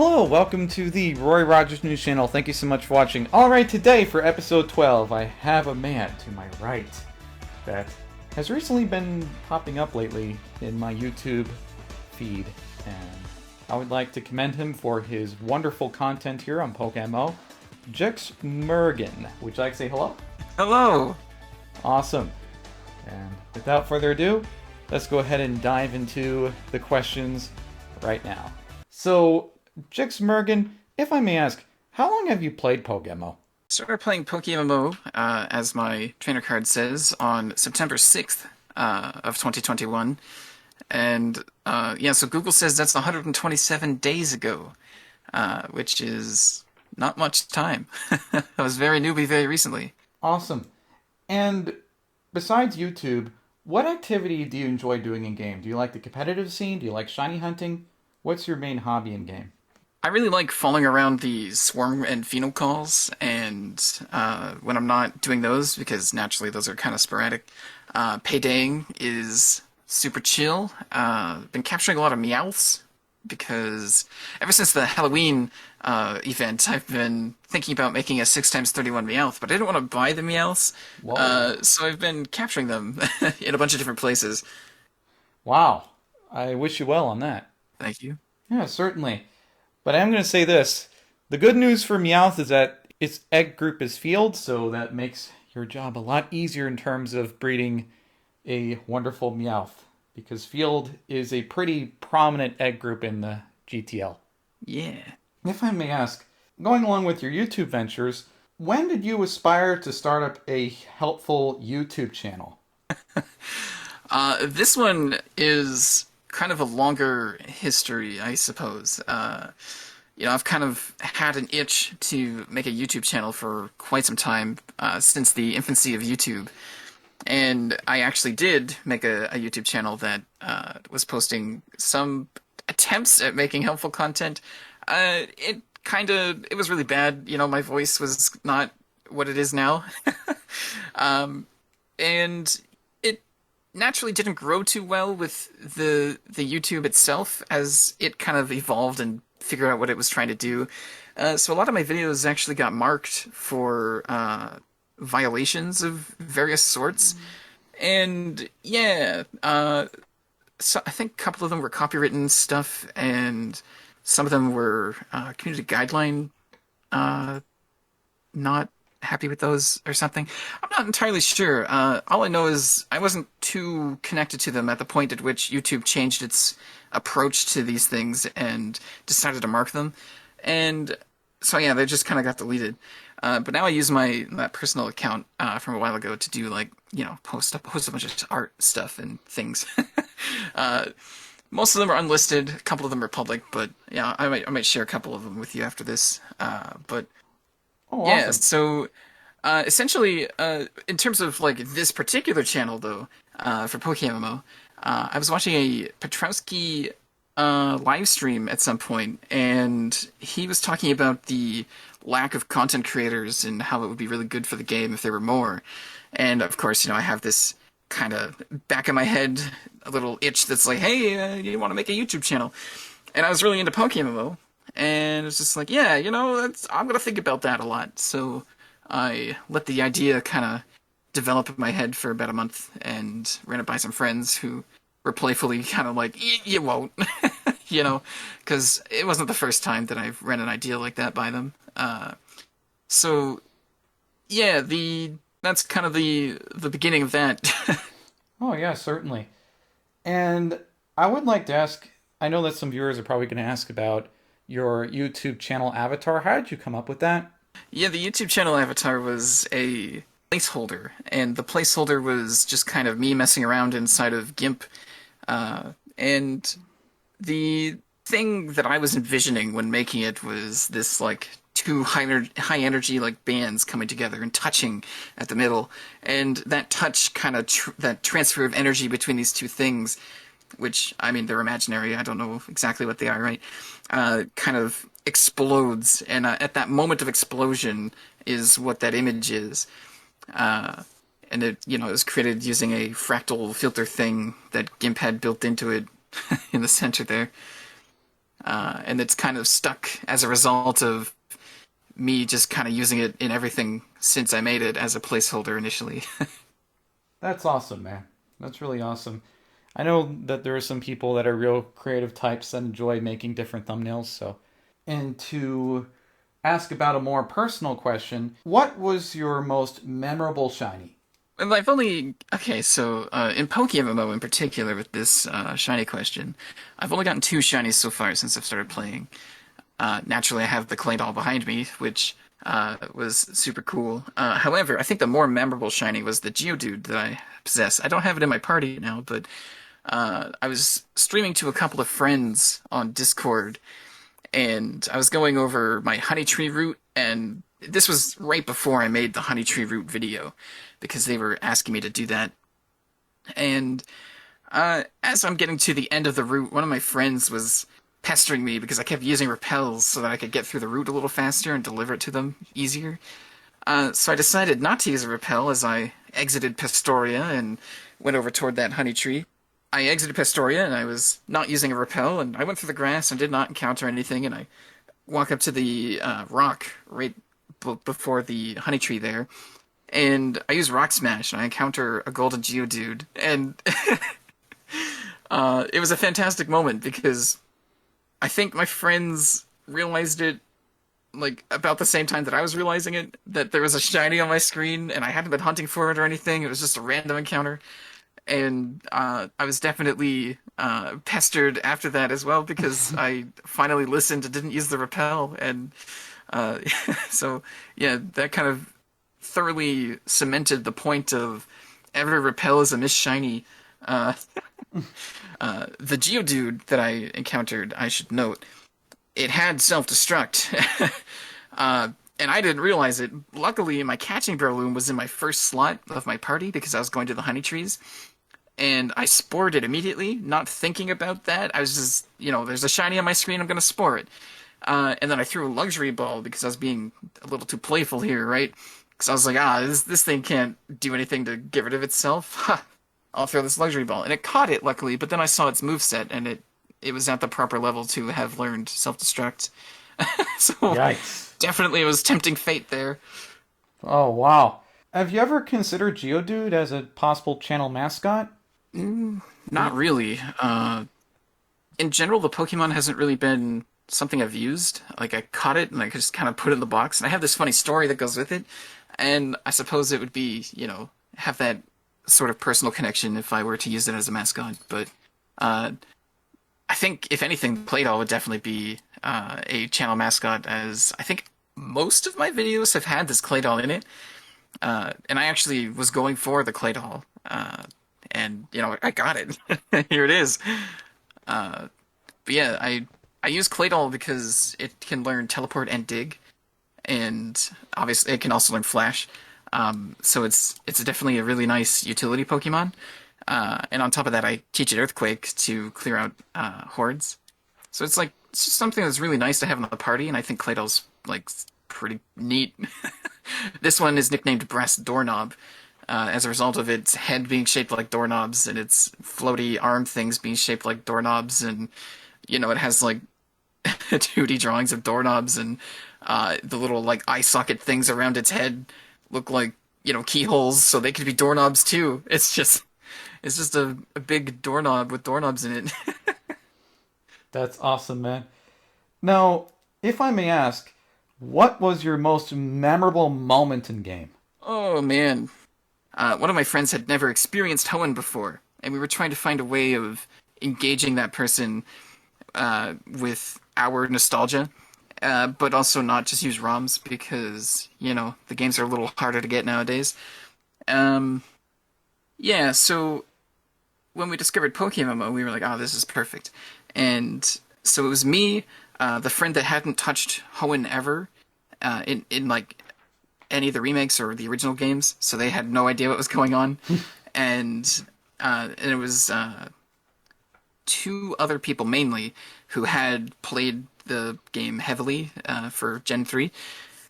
Hello, welcome to the Roy Rogers News Channel. Thank you so much for watching. Alright, today for episode 12, I have a man to my right that has recently been popping up lately in my YouTube feed, and I would like to commend him for his wonderful content here on PokeMMO. Gixmurgan, would you like to say hello? Hello! Awesome. And without further ado, let's go ahead and dive into the questions right now. So, Gixmurgan, if I may ask, how long have you played PokeMMO? Started playing PokeMMO, as my trainer card says, on September 6th of 2021. And so Google says that's 127 days ago, which is not much time. I was very newbie very recently. Awesome. And besides YouTube, what activity do you enjoy doing in game? Do you like the competitive scene? Do you like shiny hunting? What's your main hobby in game? I really like following around the swarm and pheno calls, and when I'm not doing those, because naturally those are kind of sporadic, paydaying is super chill. Been capturing a lot of Meowths, because ever since the Halloween event, I've been thinking about making a 6x31 Meowth, but I didn't want to buy the Meowths, so I've been capturing them in a bunch of different places. Wow. I wish you well on that. Thank you. Yeah, certainly. But I'm going to say this. The good news for Meowth is that its egg group is field, so that makes your job a lot easier in terms of breeding a wonderful Meowth. Because field is a pretty prominent egg group in the GTL. Yeah. If I may ask, going along with your YouTube ventures, when did you aspire to start up a helpful YouTube channel? This one is kind of a longer history, I suppose. I've kind of had an itch to make a YouTube channel for quite some time, since the infancy of YouTube. And I actually did make a YouTube channel that was posting some attempts at making helpful content. It was really bad. My voice was not what it is now. And it naturally didn't grow too well with the YouTube itself, as it kind of evolved and figured out what it was trying to do. So a lot of my videos actually got marked for violations of various sorts. And yeah, so I think a couple of them were copywritten stuff, and some of them were community guideline not happy with those or something. I'm not entirely sure. All I know is I wasn't too connected to them at the point at which YouTube changed its approach to these things and decided to mark them. And so yeah, they just kind of got deleted. But now I use that personal account from a while ago to do post a bunch of art stuff and things. Most of them are unlisted. A couple of them are public, but yeah, I might share a couple of them with you after this. But Oh, yeah, awesome. so essentially, in terms of this particular channel though, for PokeMMO, I was watching a Petrowski live stream at some point, and he was talking about the lack of content creators and how it would be really good for the game if there were more. And of course, I have this kind of back of my head a little itch that's like, hey, you want to make a YouTube channel? And I was really into PokeMMO, and it's just like, yeah, I'm gonna think about that a lot. So I let the idea kind of develop in my head for about a month, and ran it by some friends who were playfully kind of like, you won't, because it wasn't the first time that I've ran an idea like that by them. So yeah, that's kind of the beginning of that. Oh, yeah, certainly. And I would like to ask, I know that some viewers are probably going to ask about your YouTube channel avatar. How did you come up with that? Yeah, the YouTube channel avatar was a placeholder, and the placeholder was just kind of me messing around inside of GIMP. And the thing that I was envisioning when making it was this two high energy bands coming together and touching at the middle, and that touch kind of that transfer of energy between these two things, which I mean they're imaginary. I don't know exactly what they are, right? Kind of explodes, and at that moment of explosion is what that image is. And it was created using a fractal filter thing that GIMP had built into it in the center there. and it's kind of stuck as a result of me just kind of using it in everything since I made it as a placeholder initially. That's awesome, man. That's really awesome. I know that there are some people that are real creative types that enjoy making different thumbnails, so. And to ask about a more personal question, what was your most memorable shiny? And I've only okay, so in PokeMMO in particular with this shiny question, I've only gotten two shinies so far since I've started playing. Naturally, I have the clay doll behind me, which was super cool. However, I think the more memorable shiny was the Geodude that I possess. I don't have it in my party now, but I was streaming to a couple of friends on Discord, and I was going over my honey tree route, and this was right before I made the honey tree route video, because they were asking me to do that. And as I'm getting to the end of the route, one of my friends was pestering me because I kept using repels so that I could get through the route a little faster and deliver it to them easier. So I decided not to use a repel as I exited Pastoria and went over toward that honey tree. I exited Pastoria and I was not using a repel, and I went through the grass and did not encounter anything, and I walk up to the rock right before the honey tree there, and I use Rock Smash and I encounter a golden Geodude, and it was a fantastic moment because I think my friends realized it like about the same time that I was realizing it, that there was a shiny on my screen and I hadn't been hunting for it or anything. It was just a random encounter. And I was definitely pestered after that as well because I finally listened and didn't use the repel. And uh, so, yeah, that kind of thoroughly cemented the point of every repel is a miss shiny. Uh, the Geodude that I encountered, I should note, it had self-destruct. And I didn't realize it. Luckily, my catching Breloom was in my first slot of my party because I was going to the honey trees. And I spored it immediately, not thinking about that. I was just, there's a shiny on my screen, I'm going to spore it. And then I threw a luxury ball because I was being a little too playful here, right? Because I was like, this thing can't do anything to get rid of itself. Ha! I'll throw this luxury ball. And it caught it, luckily, but then I saw its moveset, and it was at the proper level to have learned self-destruct. So, Yikes. definitely it was tempting fate there. Oh, wow. Have you ever considered Geodude as a possible channel mascot? Not really. In general, the Pokemon hasn't really been something I've used. Like, I caught it, and I just kind of put it in the box, and I have this funny story that goes with it, and I suppose it would be, have that sort of personal connection if I were to use it as a mascot, but I think, if anything, Playdoll would definitely be a channel mascot, as I think most of my videos have had this Claydol in it. And I actually was going for the Claydol, and I got it. Here it is. But yeah, I use Claydol because it can learn Teleport and Dig, and obviously it can also learn Flash. So it's definitely a really nice utility Pokemon. And on top of that, I teach it Earthquake to clear out hordes. So it's just something that's really nice to have in the party, and I think Claydol's pretty neat. This one is nicknamed Brass Doorknob, as a result of its head being shaped like doorknobs and its floaty arm things being shaped like doorknobs, and it has 2D drawings of doorknobs, and the little eye socket things around its head look like keyholes, so they could be doorknobs too. It's just a big doorknob with doorknobs in it. That's awesome, man. Now, if I may ask, what was your most memorable moment in game? Oh man. One of my friends had never experienced Hoenn before, and we were trying to find a way of engaging that person with our nostalgia, but also not just use ROMs because, the games are a little harder to get nowadays. Yeah, so when we discovered PokeMMO, we were like, oh, this is perfect. And so it was me, the friend that hadn't touched Hoenn ever, in any of the remakes or the original games, so they had no idea what was going on. And it was two other people mainly who had played the game heavily for Gen 3.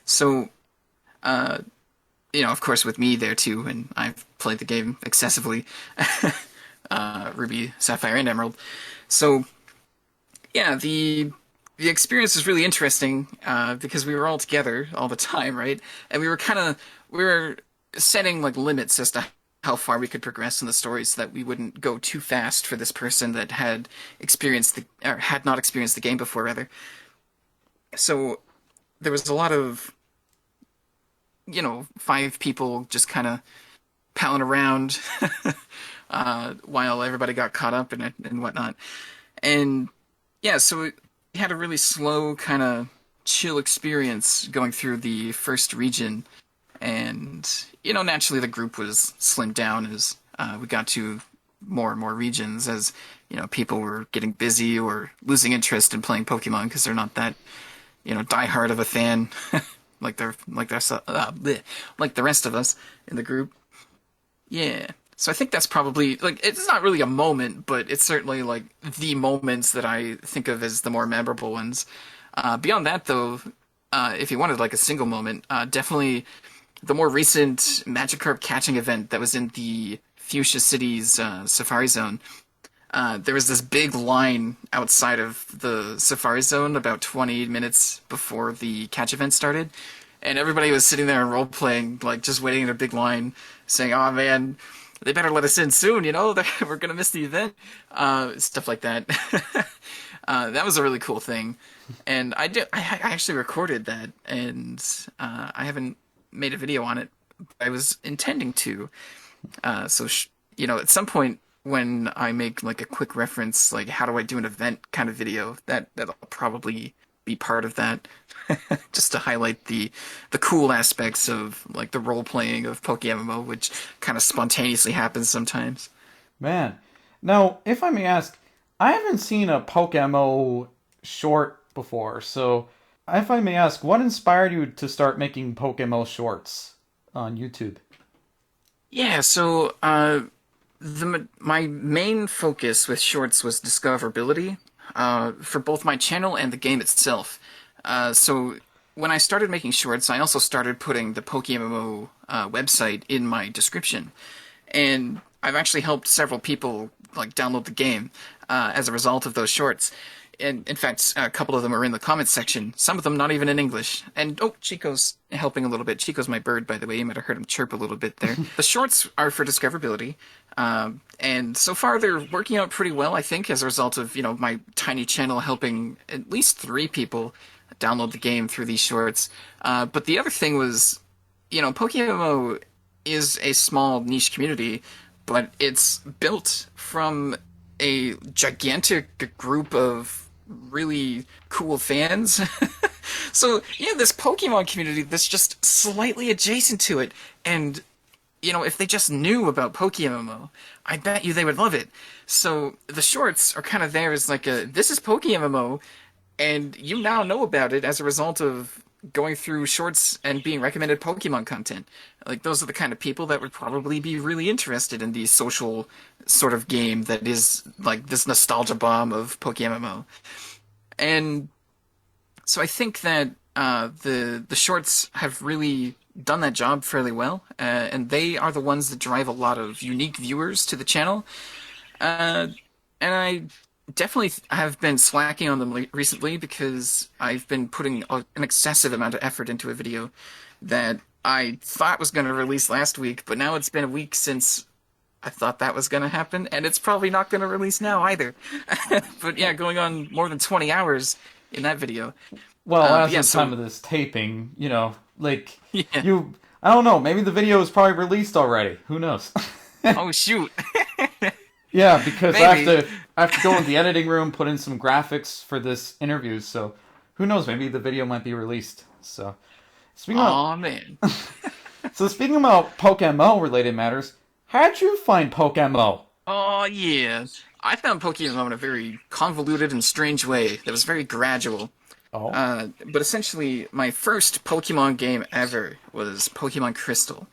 So, of course, with me there too, and I've played the game excessively, Ruby, Sapphire, and Emerald. So, yeah, the the experience was really interesting because we were all together all the time, right? And we were setting like limits as to how far we could progress in the story so that we wouldn't go too fast for this person that had experienced the or had not experienced the game before, rather. So there was a lot of, five people just kind of palling around while everybody got caught up in it and whatnot. And yeah, so we had a really slow, kind of chill experience going through the first region. And, naturally the group was slimmed down as we got to more and more regions as, people were getting busy or losing interest in playing Pokemon because they're not that, diehard of a fan like the rest of us in the group. Yeah. So I think that's probably like it's not really a moment, but it's certainly like the moments that I think of as the more memorable ones. Beyond that, though, if you wanted like a single moment, definitely the more recent Magikarp catching event that was in the Fuchsia City's Safari Zone. There was this big line outside of the Safari Zone about 20 minutes before the catch event started, and everybody was sitting there and role playing, like just waiting in a big line, saying, "Oh man, they better let us in soon, we're gonna miss the event," stuff like that. That was a really cool thing, and I actually recorded that, and I haven't made a video on it. I was intending to, at some point when I make like a quick reference, like how do I do an event kind of video, that'll probably be part of that, just to highlight the cool aspects of like the role playing of PokeMMO, which kind of spontaneously happens sometimes. Man. Now, if I may ask, I haven't seen a PokeMMO short before, so if I may ask, what inspired you to start making PokeMMO shorts on YouTube? Yeah, so my main focus with shorts was discoverability for both my channel and the game itself. So when I started making shorts, I also started putting the PokeMMO website in my description, and I've actually helped several people like download the game as a result of those shorts. And in fact, a couple of them are in the comments section. Some of them not even in English. And oh, Chico's helping a little bit. Chico's my bird, by the way. You might have heard him chirp a little bit there. The shorts are for discoverability, and so far they're working out pretty well. I think as a result of my tiny channel helping at least three people download the game through these shorts. But the other thing was, PokeMMO is a small niche community, but it's built from a gigantic group of really cool fans. So, this Pokemon community that's just slightly adjacent to it. And, if they just knew about PokeMMO, I bet you they would love it. So the shorts are kind of there as like this is PokeMMO, and you now know about it as a result of going through shorts and being recommended Pokemon content. Like those are the kind of people that would probably be really interested in the social sort of game that is like this nostalgia bomb of PokeMMO. And so I think that the shorts have really done that job fairly well, and they are the ones that drive a lot of unique viewers to the channel. And I definitely have been slacking on them recently because I've been putting an excessive amount of effort into a video that I thought was going to release last week, but now it's been a week since I thought that was going to happen, and it's probably not going to release now either. But yeah, going on more than 20 hours in that video. Well, as Yeah, of so time of this taping, like yeah. I don't know, maybe the video is probably released already. Who knows? Oh shoot. Yeah, because Maybe. I have to go in the editing room, put in some graphics for this interview, so who knows, maybe the video might be released. So speaking of Aw, man. speaking about Pokemon related matters, how'd you find Pokemon? Oh yeah. I found Pokemon in a very convoluted and strange way that was very gradual. Oh. But essentially, my first Pokemon game ever was Pokemon Crystal.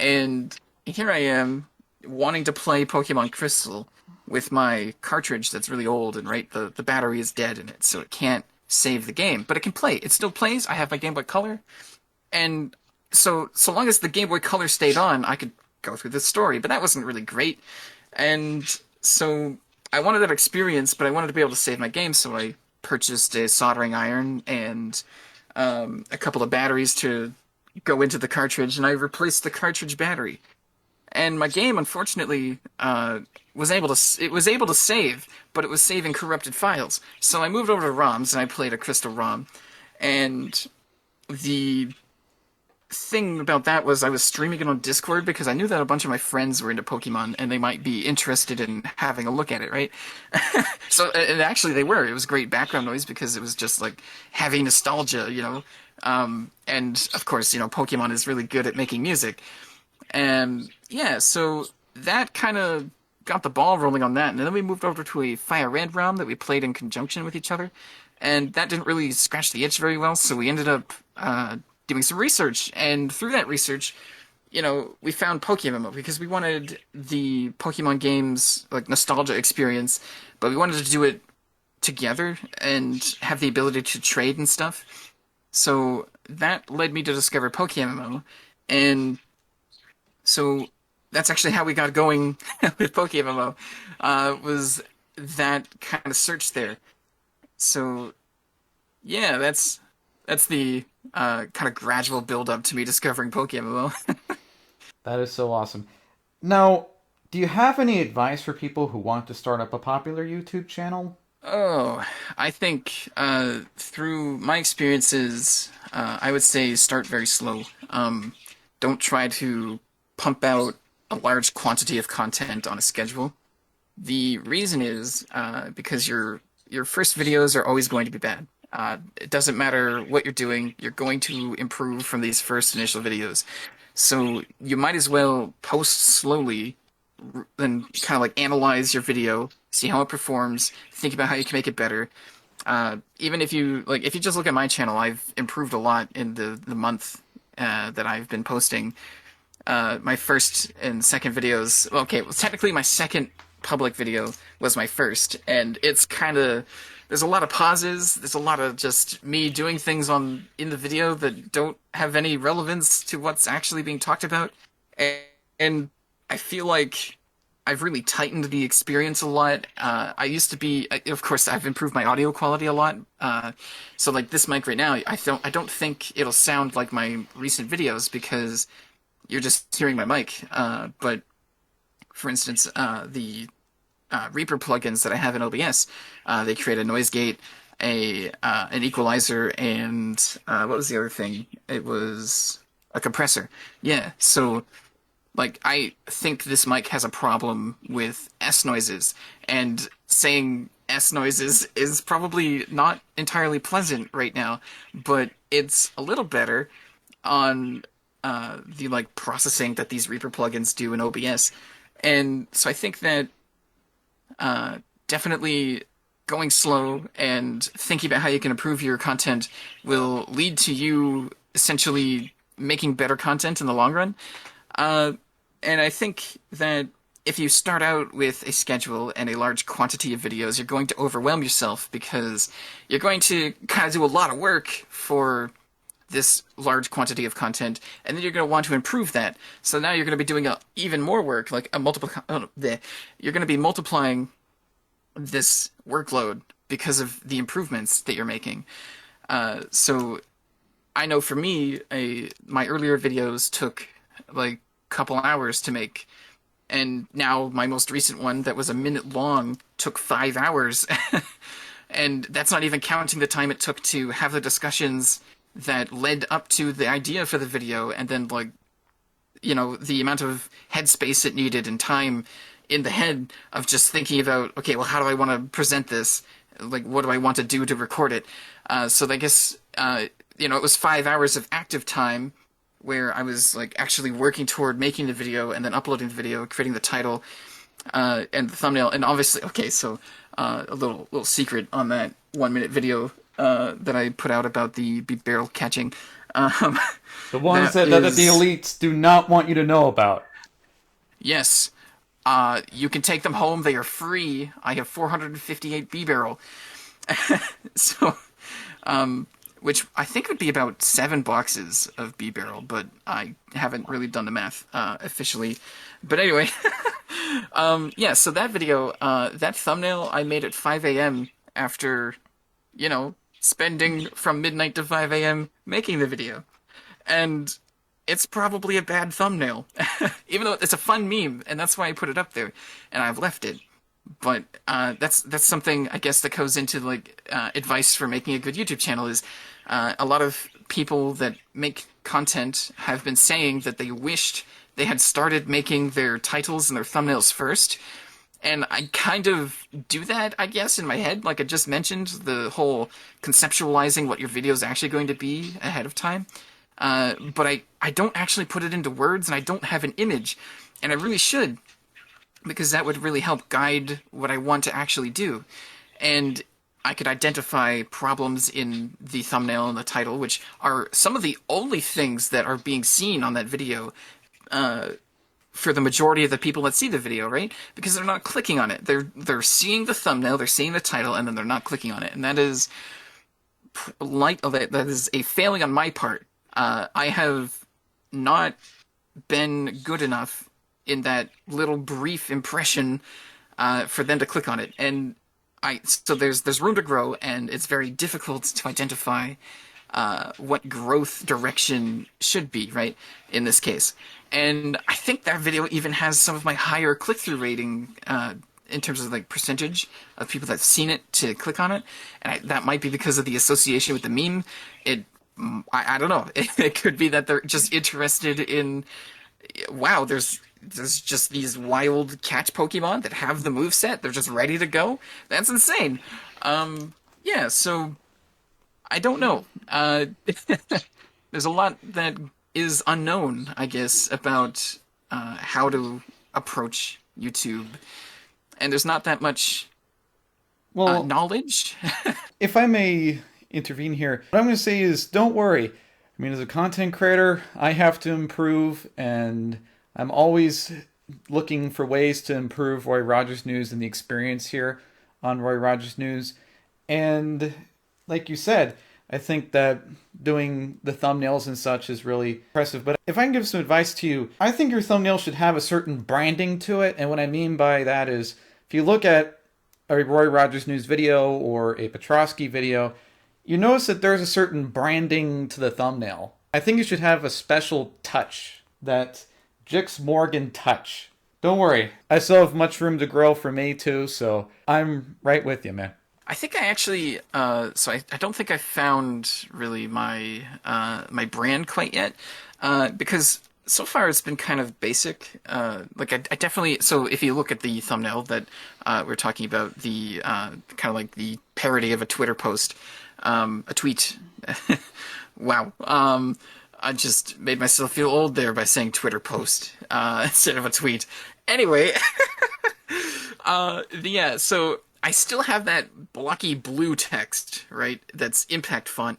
And here I am, wanting to play Pokemon Crystal with my cartridge that's really old, and right, the battery is dead in it, so it can't save the game. But it can play. It still plays. I have my Game Boy Color. And so long as the Game Boy Color stayed on, I could go through the story. But that wasn't really great. And so I wanted that experience, but I wanted to be able to save my game, so I purchased a soldering iron and a couple of batteries to go into the cartridge, and I replaced the cartridge battery. And my game, unfortunately, it was able to save, but it was saving corrupted files. So I moved over to ROMs and I played a Crystal ROM. And the thing about that was I was streaming it on Discord because I knew that a bunch of my friends were into Pokemon and they might be interested in having a look at it, right? So, and actually they were. It was great background noise because it was just like heavy nostalgia, you know. And of course, you know, Pokemon is really good at making music. And yeah, so that kind of got the ball rolling on that. And then we moved over to a Fire Red ROM that we played in conjunction with each other. And that didn't really scratch the itch very well, so we ended up doing some research. And through that research, you know, we found PokeMMO because we wanted the Pokemon games, like, nostalgia experience, but we wanted to do it together and have the ability to trade and stuff. So that led me to discover PokeMMO, and so that's actually how we got going with PokeMMO, was that kind of search there. So yeah, that's the kind of gradual build up to me discovering PokeMMO. That is so awesome. Now, do you have any advice for people who want to start up a popular YouTube channel? Oh, I think through my experiences, I would say start very slow. Don't try to pump out a large quantity of content on a schedule. The reason is because your first videos are always going to be bad. It doesn't matter what you're doing, you're going to improve from these first initial videos. So you might as well post slowly and kind of like analyze your video, see how it performs, think about how you can make it better. Even if you like, if you just look at my channel, I've improved a lot in the month that I've been posting. My first and second videos, well, okay, well, technically my second public video was my first, and it's kind of, there's a lot of pauses, there's a lot of just me doing things in the video that don't have any relevance to what's actually being talked about, and I feel like I've really tightened the experience a lot. I used to be, of course, I've improved my audio quality a lot. So like this mic right now, I don't think it'll sound like my recent videos because you're just hearing my mic. But for instance, the Reaper plugins that I have in OBS, they create a noise gate, an equalizer, and what was the other thing? It was a compressor. Yeah, so like I think this mic has a problem with S noises, and saying S noises is probably not entirely pleasant right now, but it's a little better on the like processing that these Reaper plugins do in OBS. And so I think that definitely going slow and thinking about how you can improve your content will lead to you essentially making better content in the long run. And I think that if you start out with a schedule and a large quantity of videos, you're going to overwhelm yourself because you're going to kind of do a lot of work for this large quantity of content, and then you're going to want to improve that. So now you're going to be doing even more work, like a you're going to be multiplying this workload because of the improvements that you're making. So I know for me, my earlier videos took like a couple hours to make, and now my most recent one that was a minute long took 5 hours. And that's not even counting the time it took to have the discussions that led up to the idea for the video, and then like, you know, the amount of headspace it needed and time in the head of just thinking about, okay, well, how do I want to present this? Like, what do I want to do to record it? So I guess, you know, it was 5 hours of active time where I was like actually working toward making the video and then uploading the video, creating the title, and the thumbnail. And obviously, okay, so a little secret on that 1 minute video that I put out about the barrel catching. The ones that the elites do not want you to know about. Yes. You can take them home. They are free. I have 458 B-barrel. So, which I think would be about 7 boxes of B-barrel, but I haven't really done the math officially. But anyway, yeah, so that video, that thumbnail I made at 5 a.m. after spending from midnight to 5 a.m. making the video. And it's probably a bad thumbnail, even though it's a fun meme, and that's why I put it up there, and I've left it. But that's something I guess that goes into like advice for making a good YouTube channel is a lot of people that make content have been saying that they wished they had started making their titles and their thumbnails first. And I kind of do that, I guess, in my head. Like I just mentioned, the whole conceptualizing what your video is actually going to be ahead of time. But I don't actually put it into words, and I don't have an image. And I really should, because that would really help guide what I want to actually do. And I could identify problems in the thumbnail and the title, which are some of the only things that are being seen on that video for the majority of the people that see the video, right? Because they're not clicking on it. They're seeing the thumbnail, they're seeing the title, and then they're not clicking on it. And that is that is a failing on my part. I have not been good enough in that little brief impression for them to click on it, and so there's room to grow, and it's very difficult to identify what growth direction should be, right, in this case. And I think that video even has some of my higher click-through rating in terms of like percentage of people that've seen it to click on it, and that might be because of the association with the meme. I don't know. It could be that they're just interested in, wow, there's just these wild catch Pokemon that have the moveset. They're just ready to go. That's insane. Yeah, so I don't know. There's a lot that is unknown, I guess, about how to approach YouTube. And there's not that much knowledge. If I may intervene here, what I'm going to say is don't worry. I mean, as a content creator, I have to improve, and I'm always looking for ways to improve Roy Rogers News and the experience here on Roy Rogers News. And like you said, I think that doing the thumbnails and such is really impressive. But if I can give some advice to you, I think your thumbnail should have a certain branding to it. And what I mean by that is, if you look at a Roy Rogers News video or a Petrovsky video, you notice that there's a certain branding to the thumbnail. I think you should have a special touch, that Gixmurgan touch. Don't worry, I still have much room to grow for me too, so I'm right with you, man. I think I actually, I don't think I found really my my brand quite yet, because so far it's been kind of basic. Like I definitely, so if you look at the thumbnail that we're talking about, the kind of like the parody of a Twitter post, a tweet. Wow. I just made myself feel old there by saying Twitter post instead of a tweet. Anyway, yeah, so I still have that blocky blue text, right? That's impact font.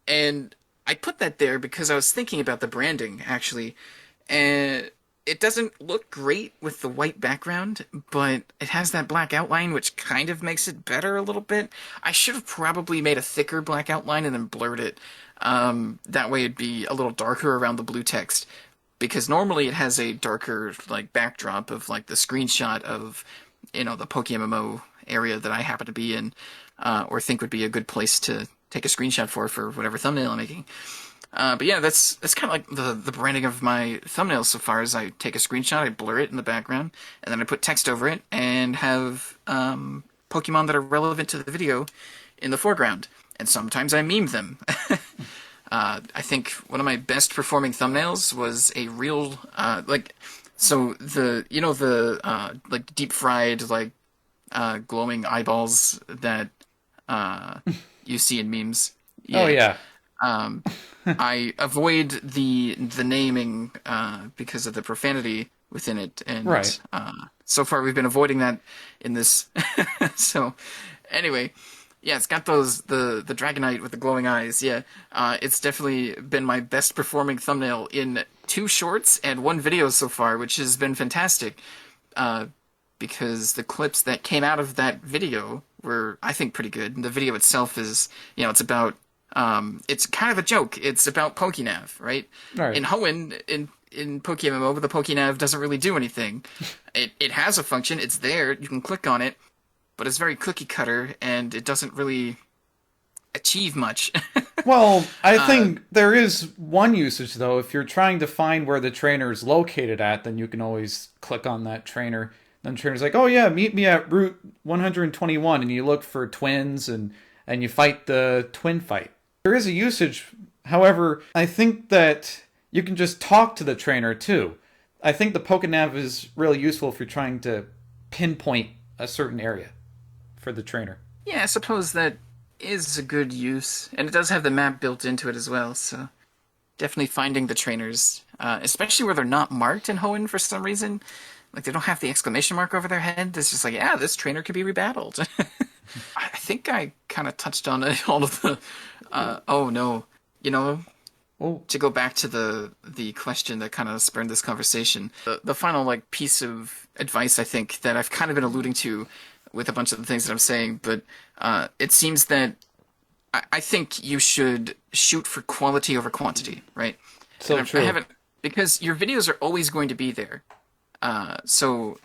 And I put that there because I was thinking about the branding, actually. And it doesn't look great with the white background, but it has that black outline, which kind of makes it better a little bit. I should have probably made a thicker black outline and then blurred it. That way it'd be a little darker around the blue text. Because normally it has a darker, like, backdrop of, like, the screenshot of, the PokeMMO area that I happen to be in, or think would be a good place to take a screenshot for whatever thumbnail I'm making. But yeah, that's kind of like the branding of my thumbnails so far. As I take a screenshot, I blur it in the background, and then I put text over it, and have Pokemon that are relevant to the video in the foreground. And sometimes I meme them. I think one of my best performing thumbnails was a real like deep fried glowing eyeballs that you see in memes. Yeah. Oh yeah. I avoid the naming because of the profanity within it, and right. So far we've been avoiding that in this. So anyway, yeah, it's got the Dragonite with the glowing eyes. Yeah, it's definitely been my best performing thumbnail in 2 shorts and 1 video so far, which has been fantastic. Because the clips that came out of that video were, I think, pretty good. And the video itself is, it's about, it's kind of a joke. It's about PokeNav, right? Right. In Hoenn, in PokeMMO, the PokeNav doesn't really do anything. It has a function. It's there. You can click on it, but it's very cookie cutter, and it doesn't really achieve much. Well, I think there is one usage though. If you're trying to find where the trainer is located at, then you can always click on that trainer. Then the trainer's like, "Oh yeah, meet me at Route 121," and you look for twins and you fight the twin fight. There is a usage. However, I think that you can just talk to the trainer too. I think the PokeNav is really useful if you're trying to pinpoint a certain area for the trainer. Yeah, I suppose that is a good use, and it does have the map built into it as well. So definitely finding the trainers, especially where they're not marked in Hoenn for some reason. Like they don't have the exclamation mark over their head. It's just like, yeah, this trainer could be rebattled. I think I kind of touched on all of the. Oh no, you know, Oh, to go back to the question that kind of spurned this conversation, the final like piece of advice I think that I've kind of been alluding to with a bunch of the things that I'm saying, but it seems that I think you should shoot for quality over quantity, right? so And true. I haven't because your videos are always going to be there. So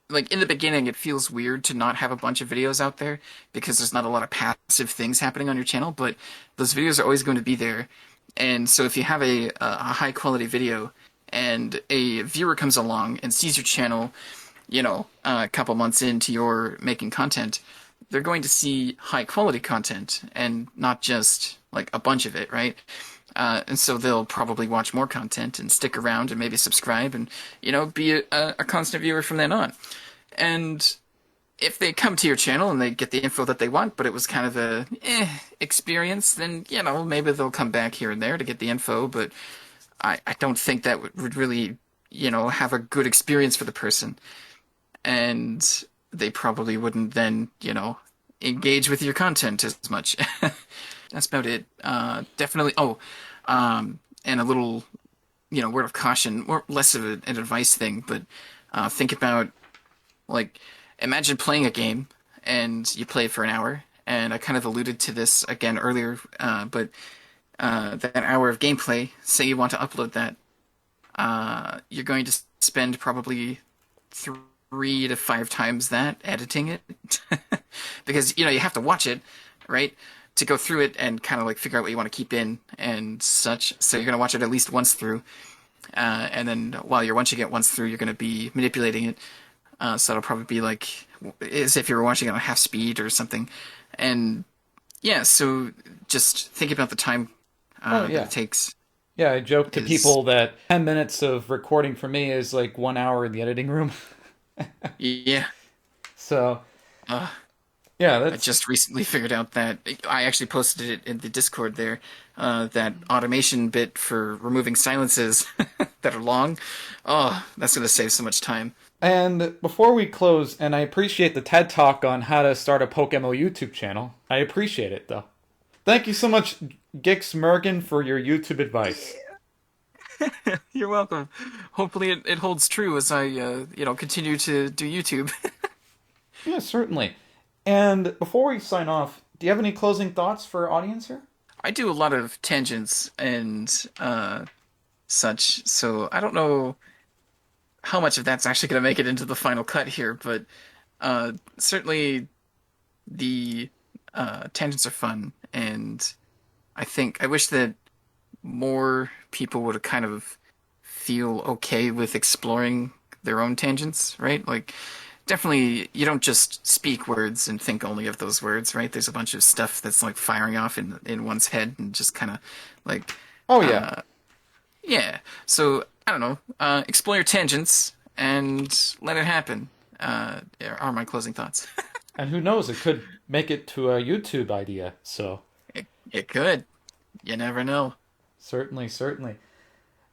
like in the beginning, it feels weird to not have a bunch of videos out there because there's not a lot of passive things happening on your channel, but those videos are always going to be there. And so if you have a high quality video and a viewer comes along and sees your channel, a couple months into your making content, they're going to see high quality content and not just like a bunch of it, right? And so they'll probably watch more content and stick around and maybe subscribe and, be a constant viewer from then on. And if they come to your channel and they get the info that they want, but it was kind of a experience, then, maybe they'll come back here and there to get the info, but I don't think that would really, have a good experience for the person. And they probably wouldn't then, engage with your content as much. That's about it. Definitely. Oh, and a little, word of caution, or less of an advice thing, but think about, like, imagine playing a game and you play it for an hour. And I kind of alluded to this again earlier, but that hour of gameplay, say you want to upload that, you're going to spend probably 3 to 5 times that editing it because you have to watch it, right, to go through it and kind of like figure out what you want to keep in and such. So you're going to watch it at least once through, and then once you get once through, you're going to be manipulating it. So it'll probably be like as if you were watching it on half speed or something. And yeah, so just think about the time that it takes. Yeah, I joke to people that 10 minutes of recording for me is like 1 hour in the editing room. Yeah. So, yeah, I that's just recently figured out that I actually posted it in the Discord there, that automation bit for removing silences that are long. Oh, that's going to save so much time. And before we close, and I appreciate the TED Talk on how to start a PokeMMO YouTube channel. I appreciate it, though. Thank you so much, Gixmurgan, for your YouTube advice. You're welcome. Hopefully it holds true as I, continue to do YouTube. Yeah, certainly. And before we sign off, do you have any closing thoughts for our audience here? I do a lot of tangents and such, so I don't know how much of that's actually going to make it into the final cut here, but certainly the tangents are fun, and I wish that more people would kind of feel okay with exploring their own tangents, right? Like, definitely, you don't just speak words and think only of those words, right? There's a bunch of stuff that's like firing off in one's head and just kind of like, Oh, yeah. yeah. So I don't know. Explore your tangents and let it happen. Are my closing thoughts. And who knows, it could make it to a YouTube idea, so... It could. You never know. Certainly, certainly.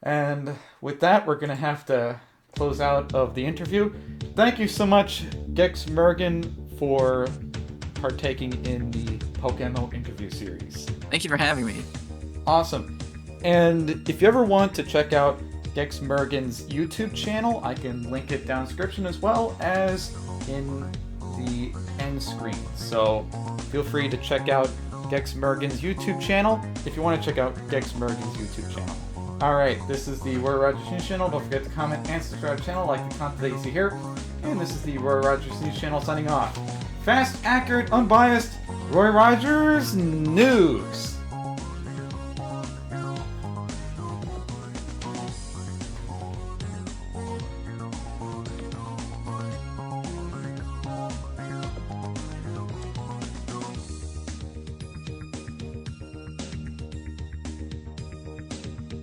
And with that, we're going to have to close out of the interview. Thank you so much, Gixmurgan, for partaking in the PokeMMO interview series. Thank you for having me. Awesome. And if you ever want to check out Gixmurgan's YouTube channel, I can link it down in the description as well as in the end screen. So feel free to check out Gixmurgan's YouTube channel if you want to check out Gixmurgan's YouTube channel. Alright, this is the Warrior Rogers News channel. Don't forget to comment and subscribe to the channel, like the content that you see here. And this is the Roy Rogers News Channel signing off. Fast, accurate, unbiased, Roy Rogers News.